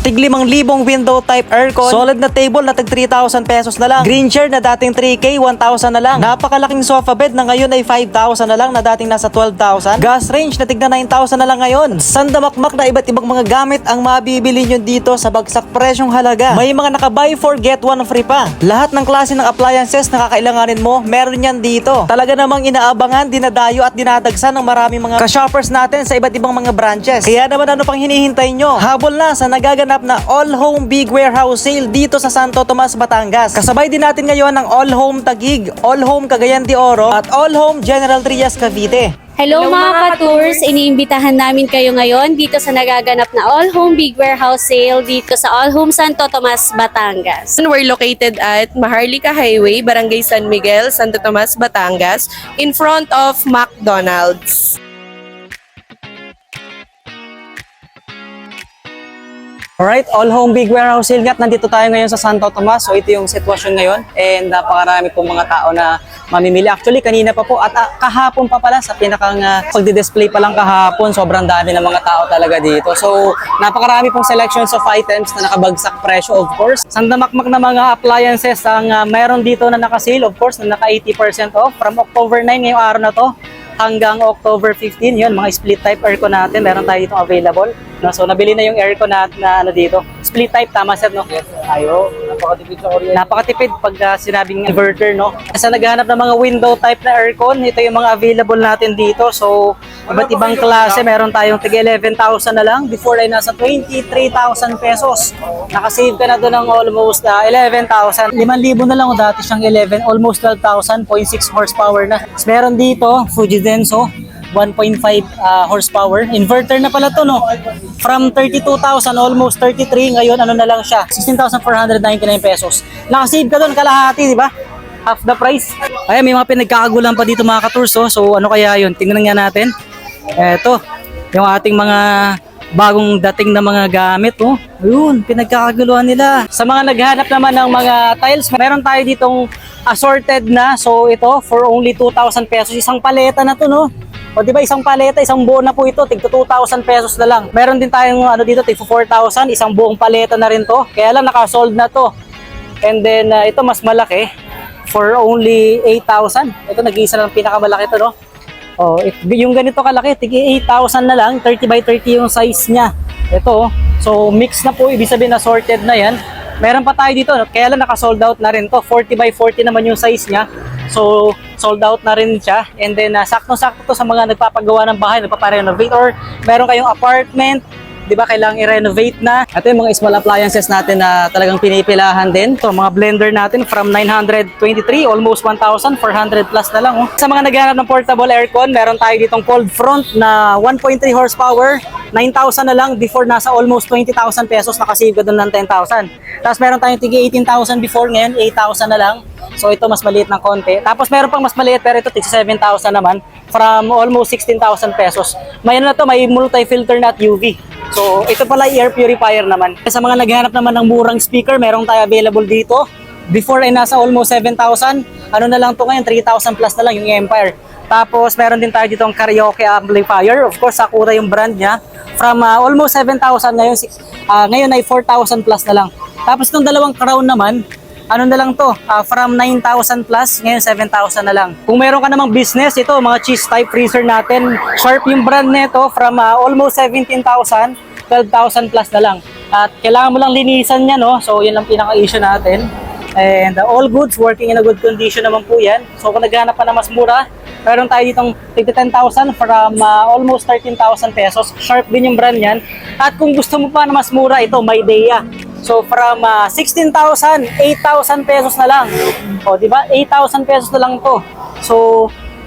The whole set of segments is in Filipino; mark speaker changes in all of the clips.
Speaker 1: tig 5,000 window type aircon, solid na table na tig 3,000 pesos na lang, green chair na dating 3K, 1,000 na lang, napakalaking sofa bed na ngayon ay 5,000 na lang na dating nasa 12,000, gas range na tig na 9,000 na lang ngayon. Sandamakmak na iba't ibang mga gamit ang mabibili nyo dito sa bagsak presyong halaga. May mga naka-buy 4 get 1 free pa. Lahat ng klase ng appliances na kakailanganin mo, meron yan dito. Talaga namang inaabangan, dinadayo at dinadagsan ng maraming mga ka-shoppers natin sa iba't ibang mga branches. Kaya naman ano pang hinihintay nyo? Habol na sa nagaganap na All Home Big Warehouse Sale dito sa Santo Tomas, Batangas. Kasabay din natin ngayon ng All Home Taguig, All Home Cagayan de Oro at All Home General Trias Cavite.
Speaker 2: Hello mga ka-tours! Iniimbitahan namin kayo ngayon dito sa nagaganap na All Home Big Warehouse Sale dito sa All Home Santo Tomas, Batangas.
Speaker 3: We're located at Maharlika Highway, Barangay San Miguel, Santo Tomas, Batangas, in front of McDonald's.
Speaker 1: Alright, All Home Big Warehouse Sale nga. Nandito tayo ngayon sa Santo Tomas. So ito yung sitwasyon ngayon and napakarami pong mga tao na mamimili. Actually, kanina pa po at kahapon pa pala sa pinakang pagdi-display pa lang kahapon. Sobrang dami ng mga tao talaga dito. So napakarami pong selections of items na nakabagsak presyo, of course. Sandamakmak na mga appliances ang mayroon dito na naka-sale, of course, na naka 80% off from October 9 ngayong araw na to hanggang October 15. Yun, mga split type aircon natin. Meron tayo dito available. No? So, nabili na yung aircon na ano dito. Split type, tama sir, no? Yes, sir. Ayo, napakatipid sa kuryente. Napakatipid pag sinabing inverter, no? Sa naghahanap ng mga window type na aircon, ito yung mga available natin dito. So, iba't ibang klase. Meron tayong tig 11,000 na lang. Before ay nasa 23,000 pesos. Nakasave ka na doon ng almost 11,000. 5,000 na lang o dati siyang 11. Almost 12,000. 0.6 horsepower na. So, meron dito, Fujidenso. 1.5 horsepower. Inverter na pala to, no? From 32,000, almost 33, ngayon ano na lang siya, 16,499 pesos. Nakasave ka doon kalahati, di ba? Half the price. Ay, may mga pinagkakagulan pa dito mga ka-tours, oh. So ano kaya yun? Tingnan nga natin. Eto, yung ating mga bagong dating na mga gamit, oh. Ayun, pinagkakaguluhan nila. Sa mga naghahanap naman ng mga tiles, meron tayo ditong assorted na. So ito, for only 2,000 pesos. Isang paleta na to, no? O diba isang paleta, isang buo na po ito, tig 2,000 pesos na lang. Meron din tayong ano dito, tig 4,000, isang buong paleta na rin to. Kaya lang naka-sold na to. And then ito mas malaki, for only 8,000. Ito nag-iisa lang pinakamalaki to, no? Oh, yung ganito kalaki, tig 8,000 na lang, 30 by 30 yung size niya. Ito, so mix na po, ibig sabihin na sorted na yan. Meron pa tayo dito, no? Kaya lang naka-sold out na rin to. 40 by 40 naman yung size niya. So, sold out na rin siya. And then, sakto-sakto to sa mga nagpapagawa ng bahay, nagpaparenovate or meron kayong apartment, di ba, kailangang i-renovate na. Ito yung mga small appliances natin na talagang pinipilahan din. Ito, mga blender natin from 923, almost 1,400 plus na lang. Oh. Sa mga naghahanap ng portable aircon, meron tayo ditong cold front na 1.3 horsepower, 9,000 na lang. Before, nasa almost 20,000 pesos, nakasave ka doon ng 10,000. Tapos meron tayong tigi 18,000 before, ngayon 8,000 na lang. So ito mas maliit ng konti. Tapos meron pang mas maliit pero ito tig 7,000 naman from almost 16,000 pesos. May ano na to, may multi-filter na at UV. So ito pala air purifier naman. Sa mga naghahanap naman ng murang speaker, meron tayo available dito. Before ay nasa almost 7,000. Ano na lang to ngayon, 3,000 plus na lang yung Empire. Tapos meron din tayo dito ang karaoke amplifier. Of course, Sakura yung brand niya. From almost 7,000 ngayon, ngayon ay 4,000 plus na lang. Tapos itong dalawang crown naman, ano na lang to, from 9,000 plus, ngayon 7,000 na lang. Kung meron ka namang business, ito, mga cheese type freezer natin, Sharp yung brand nito, from almost 17,000, 12,000 plus na lang. At kailangan mo lang linisan niya, no? So, yun lang pinaka-issue natin. And all goods, working in a good condition naman po yan. So, kung naghanap pa na mas mura, meron tayo ditong 10,000 from almost 13,000 pesos. Sharp din yung brand yan. At kung gusto mo pa na mas mura, ito, Maydea. So from 16,000, 8,000 pesos na lang. O, di ba? 8,000 pesos na lang to. So,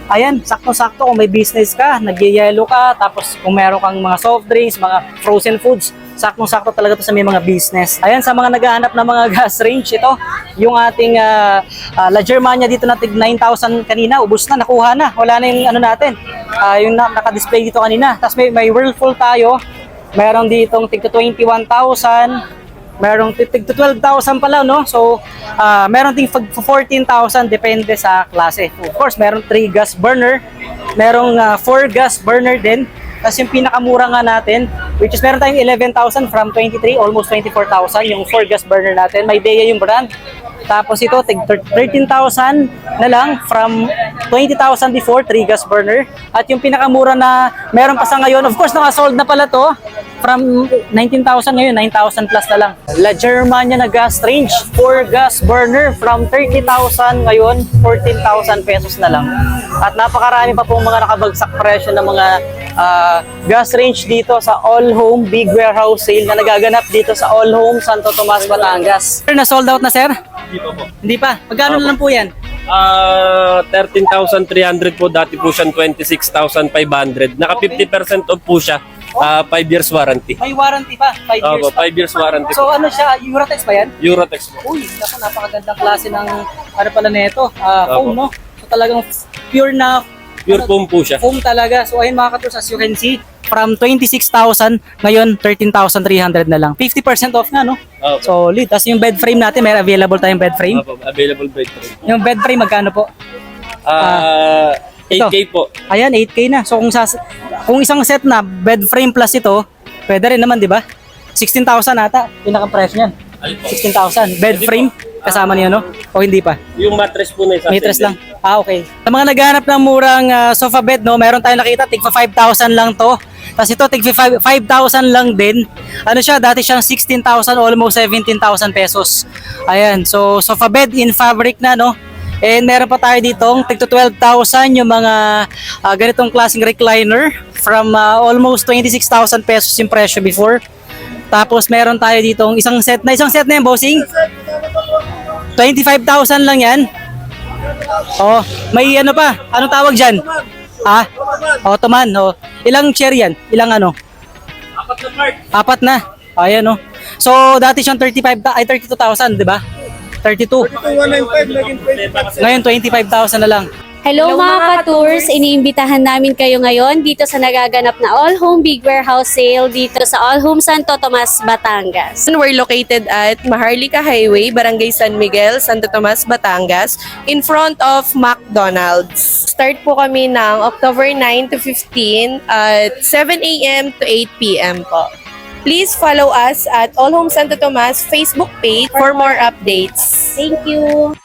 Speaker 1: ayan, sakto-sakto kung may business ka, nagyayelo ka, tapos kung meron kang mga soft drinks, mga frozen foods, saktong-sakto talaga to sa may mga business. Ayan, sa mga naghahanap ng mga gas range, ito, yung ating La Germania dito na tig 9,000 kanina, ubos na, nakuha na. Wala na yung ano natin, yung naka-display dito kanina. Tapos may Whirlpool tayo, meron ditong tig 21,000, merong tig 12,000 pala, no? So, meron ting 14,000 depende sa klase. Of course, meron 3 gas burner, merong 4 gas burner din. Tapos yung pinakamura nga natin, which is meron tayong 11,000 from 23, almost 24,000 yung 4 gas burner natin. May Dea yung brand. Tapos ito, 13,000 na lang from 20,000 before, 3 gas burner. At yung pinakamura na meron pa sa ngayon, of course, naka-sold na pala to. From 19,000 ngayon, 9,000 plus na lang. La Germania na gas range, 4 gas burner from 30,000 ngayon, 14,000 pesos na lang. At napakarami pa pong mga nakabagsak presyo ng mga gas range dito sa All Home Big Warehouse Sale na nagaganap dito sa All Home Santo Tomas, Batangas. Sir, na-sold out na, sir?
Speaker 4: Hindi pa po.
Speaker 1: Hindi pa. Magkano na lang po yan?
Speaker 4: 13,300 po. Dati po siyang 26,500. Naka 50% off po siya. 5 years warranty.
Speaker 1: May warranty pa, 5 years
Speaker 4: Opo,
Speaker 1: pa.
Speaker 4: 5 years warranty
Speaker 1: So
Speaker 4: po.
Speaker 1: ano siya, Eurotex ba yan?
Speaker 4: Eurotex po.
Speaker 1: Uy, naku, napakagandang klase ng ano pala nito, foam, no? So talagang pure na
Speaker 4: Pure foam po siya.
Speaker 1: foam talaga. So ayun mga katus, as you can see, from 26,000, ngayon 13,300 na lang. 50% off na, no?
Speaker 4: Opo.
Speaker 1: Solid. Tapos yung bed frame natin, may available tayong bed frame.
Speaker 4: Opo, available bed frame.
Speaker 1: Yung bed frame, magkano po?
Speaker 4: 8K po.
Speaker 1: Ayan, 8K na. So kung isang set na bed frame plus ito, pwede rin naman, di ba? 16,000 ata, pinaka-price niyan. 16,000. Bed frame, kasama niya, no? O hindi pa?
Speaker 4: Yung mattress po na isa.
Speaker 1: Mattress lang. Okay. Sa mga naghahanap ng murang sofa bed, no, meron tayong nakita, tigpa 5,000 lang to. Tapos ito, tigpa 5,000 lang din. Ano siya, dati siyang 16,000, almost 17,000 pesos. Ayan, so sofa bed in fabric na, no? And meron pa tayo ditong tigto 12,000 yung mga ganitong klaseng recliner from almost 26,000 pesos yung presyo before. Tapos meron tayo ditong isang set na yan, bossing. 25,000 lang yan. Oh, may ano pa? Anong tawag diyan? Ottoman. Oh. Ilang chair yan? Ilang ano? Apat na. Ayan, oh. So dati siyang 32,000, 'di ba? 32. Ngayon 25,000 na lang.
Speaker 2: Hello mga ka-tours, iniimbitahan namin kayo ngayon dito sa nagaganap na All Home Big Warehouse Sale dito sa All Home Santo Tomas, Batangas.
Speaker 3: We're located at Maharlika Highway, Barangay San Miguel, Santo Tomas, Batangas, in front of McDonald's. Start po kami ng October 9 to 15 at 7 a.m. to 8 p.m. po. Please follow us at All Home Santo Tomas Facebook page for more updates.
Speaker 2: Thank you!